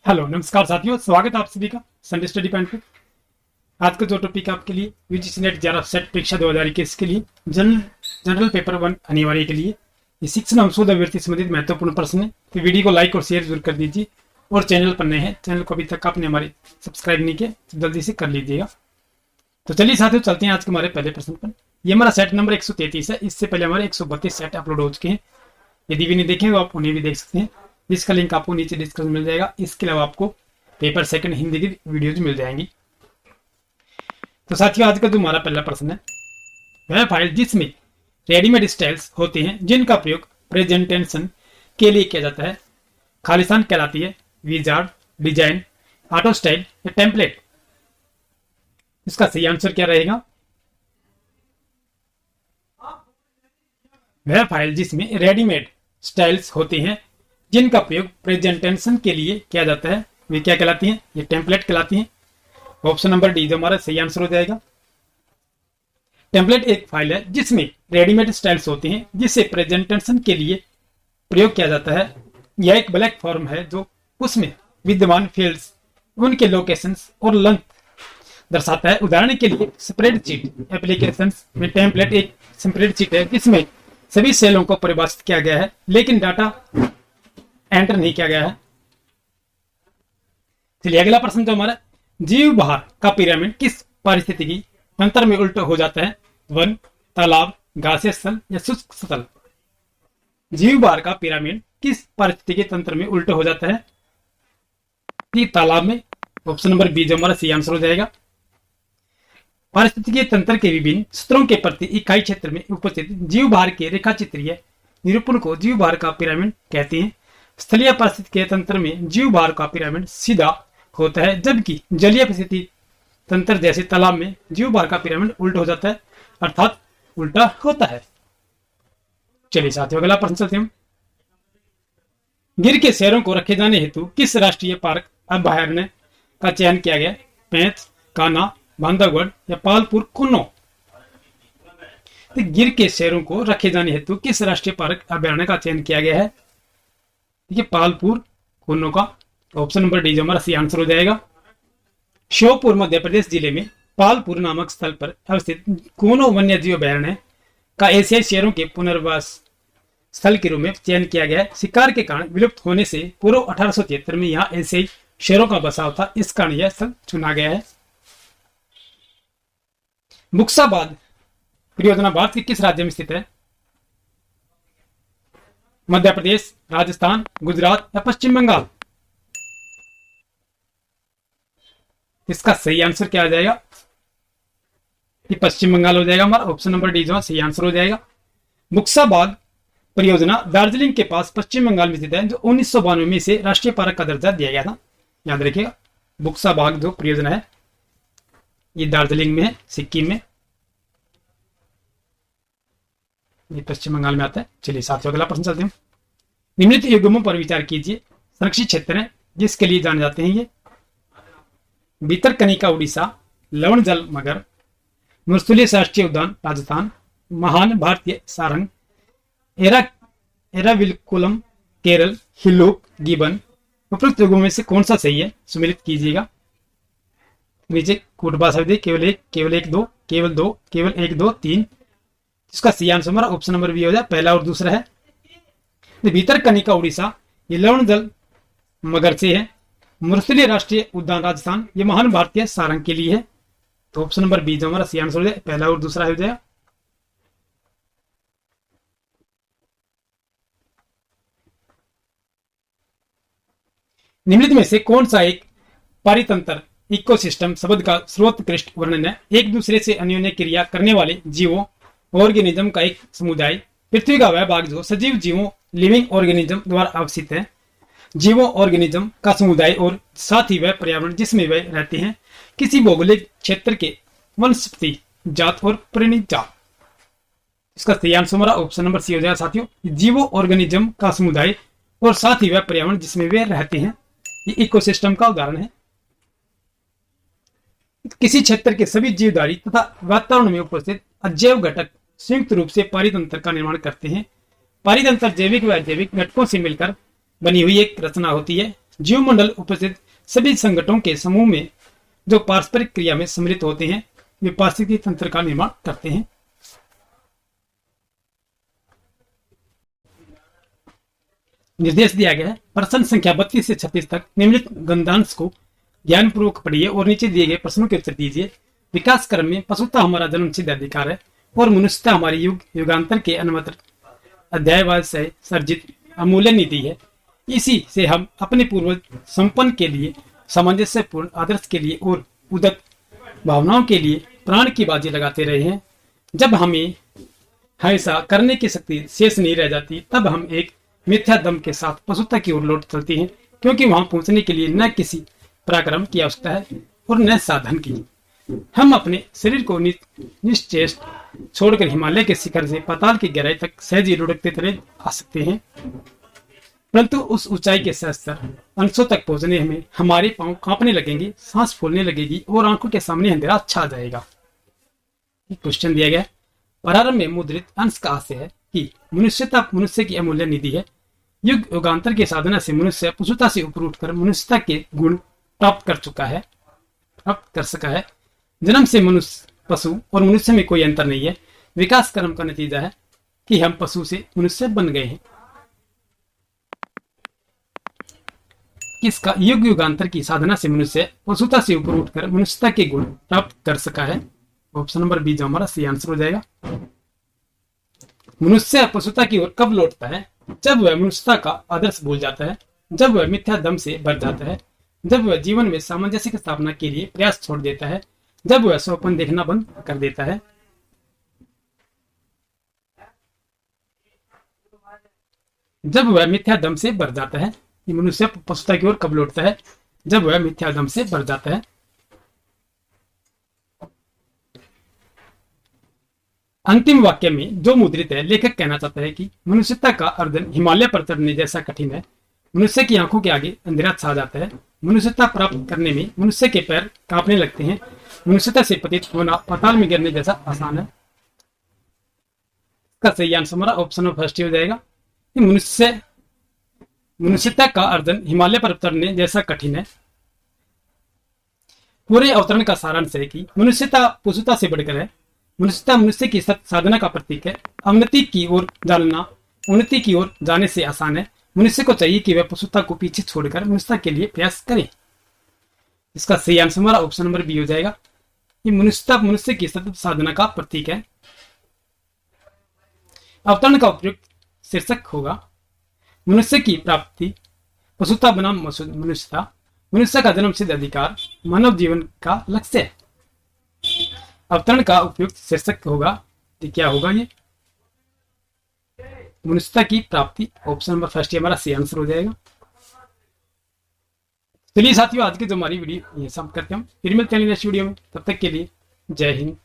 Hello नमस्कार साथियों, स्वागत है आप सभी का संडे स्टडी पॉइंट पे। आज का जो टॉपिक आपके लिए यूजीसी नेट 11 सेट परीक्षा 2021 के लिए जनरल पेपर 1 अनिवार्य के लिए ये शिक्षण एवं शोध अभ्यर्थी संबंधित महत्वपूर्ण प्रश्न है। तो वीडियो को लाइक और शेयर जरूर कर दीजिए और चैनल पर नए हैं, चैनल को अभी तक आपने हमारे सब्सक्राइब नहीं किया तो जल्दी से कर लीजिएगा। तो चलिए साथियों चलते हैं आज के हमारे पहले प्रश्न पर। ये हमारा सेट नंबर 133 है। इससे पहले हमारे 132 सेट अपलोड हो चुके हैं। यदि भी नहीं देखें तो आप उन्हें भी देख सकते हैं, जिसका लिंक आपको नीचे डिस्क्रिप्शन मिल जाएगा। इसके अलावा आपको पेपर सेकंड हिंदी की वीडियोज मिल जाएंगी। तो साथियों आज का जो हमारा पहला प्रश्न है वह फाइल जिसमें रेडीमेड स्टाइल्स होते हैं जिनका प्रयोग प्रेजेंटेशन के लिए किया जाता है खालिस्तान कहलाती है, विजार्ड, डिजाइन, ऑटो स्टाइल या टेम्पलेट। इसका सही आंसर क्या रहेगा? वह फाइल जिसमें रेडीमेड स्टाइल्स होते हैं जिनका प्रयोग प्रेजेंटेशन के लिए किया जाता है वे क्या कहलाती हैं? ये टेम्पलेट कहलाती हैं। ऑप्शन नंबर डी जो हमारा सही आंसर हो जाएगा। टेम्पलेट एक फाइल है जिसमें रेडीमेड स्टाइल्स होते हैं जिसे प्रेजेंटेशन के लिए प्रयोग किया जाता है। यह एक ब्लैक फॉर्म है जो उसमें विद्यमान फील्ड्स, उनके लोकेशंस और लेंथ दर्शाता है। उदाहरण के लिए स्प्रेडशीट एप्लीकेशंस में टेम्पलेट एक स्प्रेडशीट है जिसमें सभी सेलों को परिभाषित किया गया है लेकिन डाटा एंटर नहीं किया गया है। चलिए अगला प्रश्न जो हमारा, जीव बहार का पिरामिड किस पारिस्थितिकी तंत्र में उल्टा हो जाता है? वन, तालाब, घासीय स्थल या शुष्क स्थल। जीव बहार का पिरामिड किस पारिस्थितिकी तंत्र में उल्टा हो जाता है? कि तालाब में। ऑप्शन नंबर बी जो हमारा सही आंसर हो जाएगा। पारिस्थितिकीय तंत्र के विभिन्न स्तरों के प्रति इकाई क्षेत्र में उपस्थित जीव भार के रेखा चित्रीय निरूपण को जीव भार का पिरामिड कहते हैं। स्थलीय पारिस्थितिकीय तंत्र में जीव भार का पिरामिड सीधा होता है जबकि जलीय परिस्थिति तंत्र जैसे तालाब में जीव भार का पिरामिड उल्टा हो जाता है, अर्थात उल्टा होता है। चलिए साथियों अगला प्रश्न चलते हैं। गिर के शेरों को रखे जाने हेतु किस राष्ट्रीय पार्क अभयारण्य का चयन किया गया? पेंच, कान्हा, बांधवगढ़ या पालपुर कुन्नो। तो गिर के शेरों को रखे जाने हेतु किस राष्ट्रीय पार्क अभयारण्य का चयन किया गया है? देखिए पालपुर कुन्नो का। ऑप्शन नंबर डी जो हमारा सही आंसर हो जाएगा। श्योपुर मध्य प्रदेश जिले में पालपुर नामक स्थल पर अवस्थित कुन्नो वन्य जीव अभयारण्य का एशियाई शेरों के पुनर्वास स्थल के रूप में चयन किया गया है। शिकार के कारण विलुप्त होने से पूर्व 1873 में यहाँ एशियाई शेरों का बसाव था, इस कारण यह स्थल चुना गया है। मुक्साबाद परियोजना भारत के किस राज्य में स्थित है? मध्य प्रदेश, राजस्थान, गुजरात या पश्चिम बंगाल। इसका सही आंसर क्या आ जाएगा? ये पश्चिम बंगाल हो जाएगा हमारा। ऑप्शन नंबर डी जो सही आंसर हो जाएगा। मुक्साबाग परियोजना दार्जिलिंग के पास पश्चिम बंगाल में स्थित है जो 1992 में इसे राष्ट्रीय पार्क का दर्जा दिया गया था। याद रखिएगा मुक्साबाग जो परियोजना है ये दार्जिलिंग में है, सिक्किम में, ये पश्चिम बंगाल में आता है। चलिए साथियों अगला प्रश्न चलते हैं। निम्नलिखित युग्मों पर विचार कीजिए। संरक्षित क्षेत्र है जिसके लिए जाने जाते हैं ये भितरकनिका उड़ीसा, लवण जल मगर, मृसुलिया राष्ट्रीय उद्यान राजस्थान, महान भारतीय सारंग, एराविकुलम केरल, हिल्लूक, गिबन। उपरोक्त युग्मों में से कौन सा सही है? सम्मिलित कीजिएगा। नीचे कोटबा शब्द केवल एक, केवल एक, दो, केवल दो, केवल एक, दो, तीन। इसका सही आंसर हमारा ऑप्शन नंबर बी हो जाए, पहला और दूसरा है। भितरकनिका उड़ीसा ये लवण जल मगर से है। मृसुलिया राष्ट्रीय उद्यान राजस्थान ये महान भारतीय सारंग के लिए है। तो ऑप्शन नंबर बी जो हमारा सही आंसर हो जाए, पहला और दूसरा हो जाएगा। निम्नलिखित में से कौन सा एक पारितंत्र इकोसिस्टम शब्द का सर्वोत्कृष्ट वर्णन है? एक दूसरे से अन्योन्य क्रिया करने वाले जीवों ऑर्गेनिज्म का एक समुदाय। पृथ्वी का वह भाग जो सजीव जीवों लिविंग ऑर्गेनिज्म द्वारा अवस्थित है। जीवों ऑर्गेनिज्म का समुदाय और साथ ही वह पर्यावरण जिसमें वे रहते हैं। किसी भौगोलिक क्षेत्र के वनस्पति जात और प्राणी जात। इसका सही आंसर हमारा ऑप्शन नंबर सी हो जाएगा साथियों। जीवो ऑर्गेनिज्म का समुदाय और साथ ही वह पर्यावरण जिसमें वे रहते हैं, ये इकोसिस्टम का उदाहरण है। किसी क्षेत्र के सभी जीवधारी तथा वातावरण में उपस्थित अजैव घटक संयुक्त रूप से पारितंत्र का निर्माण करते हैं। पारितंत्र जैविक व अजैविक घटकों से मिलकर बनी हुई एक रचना होती है जीवमंडल उपस्थित सभी संगठनों के समूह में जो पारस्परिक क्रिया में सम्मिलित होते हैं वे पारिस्थितिकी तंत्र का निर्माण करते हैं। निर्देश दिया गया है, प्रश्न संख्या 32 से 36 तक निम्नलिखित गंधांश को ज्ञानपूर्वक पढ़िए और नीचे दिए गए प्रश्नों के उत्तर दीजिए। विकास क्रम में पशुता हमारा जन्मसिद्ध अधिकार है और मनुष्यता हमारी युगांतर के अनुमत अध्यायवाद से सर्जित अमूल्य नीति है। इसी से हम अपने पूर्वज संपन्न के लिए, सामंजस्यपूर्ण आदर्श के लिए और उदक भावनाओं के लिए प्राण की बाजी लगाते रहे हैं। जब हमें ऐसा करने की शक्ति शेष नहीं रह जाती, तब हम एक मिथ्या दम के साथ पशुता की ओर लौट चलते हैं, क्योंकि वहां पहुंचने के लिए न किसी पराक्रम की आवश्यकता है और न साधन की। हम अपने शरीर को निश्चेष्ट छोड़कर हिमालय के शिखर से पाताल की गहराई तक सहज ही लुढ़कते चले आ सकते हैं, परंतु उस ऊंचाई के सहस्त्र अंशों तक पहुंचने में हमारे पांव कांपने लगेंगे, सांस फूलने लगेगी और आंखों के सामने अंधेरा छा जाएगा। क्वेश्चन दिया गया, प्रारंभ में मुद्रित अंश का आशय है कि मनुष्यता मनुष्य की अमूल्य निधि है। युग युगांतर की साधना से मनुष्य पशुता से ऊपर उठकर मनुष्यता के गुण प्राप्त कर सका है। जन्म से मनुष्य पशु और मनुष्य में कोई अंतर नहीं है। विकास क्रम का नतीजा है कि हम पशु से मनुष्य बन गए हैं। किसका युग युगांतर की साधना से मनुष्य पशुता से ऊपर उठकर मनुष्यता के गुण प्राप्त कर सका है। ऑप्शन नंबर बी जो हमारा सही आंसर हो जाएगा। मनुष्य पशुता की ओर कब लौटता है? जब वह मनुष्यता का आदर्श भूल जाता है, जब वह मिथ्या दम से भर जाता है, जब वह जीवन में सामंजस्य की स्थापना के लिए प्रयास छोड़ देता है, जब वह स्वप्न देखना बंद कर देता है। जब वह मिथ्या दम से भर जाता है। ये मनुष्य पशुता की ओर कब लौटता है? जब वह मिथ्या दम से भर जाता है। अंतिम वाक्य में जो मुद्रित है, लेखक कहना चाहता है कि मनुष्यता का अर्जन हिमालय पर चढ़ने जैसा कठिन है। मनुष्य की आंखों के आगे अंधेरा छा जाता है। मनुष्यता प्राप्त करने में मनुष्य के पैर कांपने लगते हैं। मनुष्यता से पतित होना पाताल में गिरने जैसा आसान है। इसका सही आंसर हमारा ऑप्शन नंबर फर्स्ट हो जाएगा। मनुष्यता का अर्जन हिमालय पर उतरने जैसा कठिन है। पूरे अवतरण का सारांश है कि मनुष्यता पशुता से बढ़कर है। मनुष्यता मनुष्य की साधना का प्रतीक है। अवनति की ओर जाना उन्नति की ओर जाने से आसान है। मनुष्य को चाहिए कि वह पशुता को पीछे छोड़कर मनुष्यता के लिए प्रयास करे। इसका सही आंसर हमारा ऑप्शन नंबर बी हो जाएगा। ये मनुष्यता मनुष्य की साधना का प्रतीक है। अवतरण का उपयुक्त शीर्षक होगा मनुष्य की प्राप्ति, पशुता बनाम मनुष्यता, मनुष्य का जन्म सिद्ध अधिकार, मानव जीवन का लक्ष्य है। अवतरण का उपयुक्त शीर्षक होगा, क्या होगा ये? मनुष्यता की प्राप्ति। ऑप्शन नंबर फर्स्ट हमारा सही आंसर हो जाएगा। चलिए साथियों, आज की जो हमारी वीडियो ये सब करते हम फिर मिलते हैं नेक्स्ट वीडियो में। तब तक के लिए जय हिंद।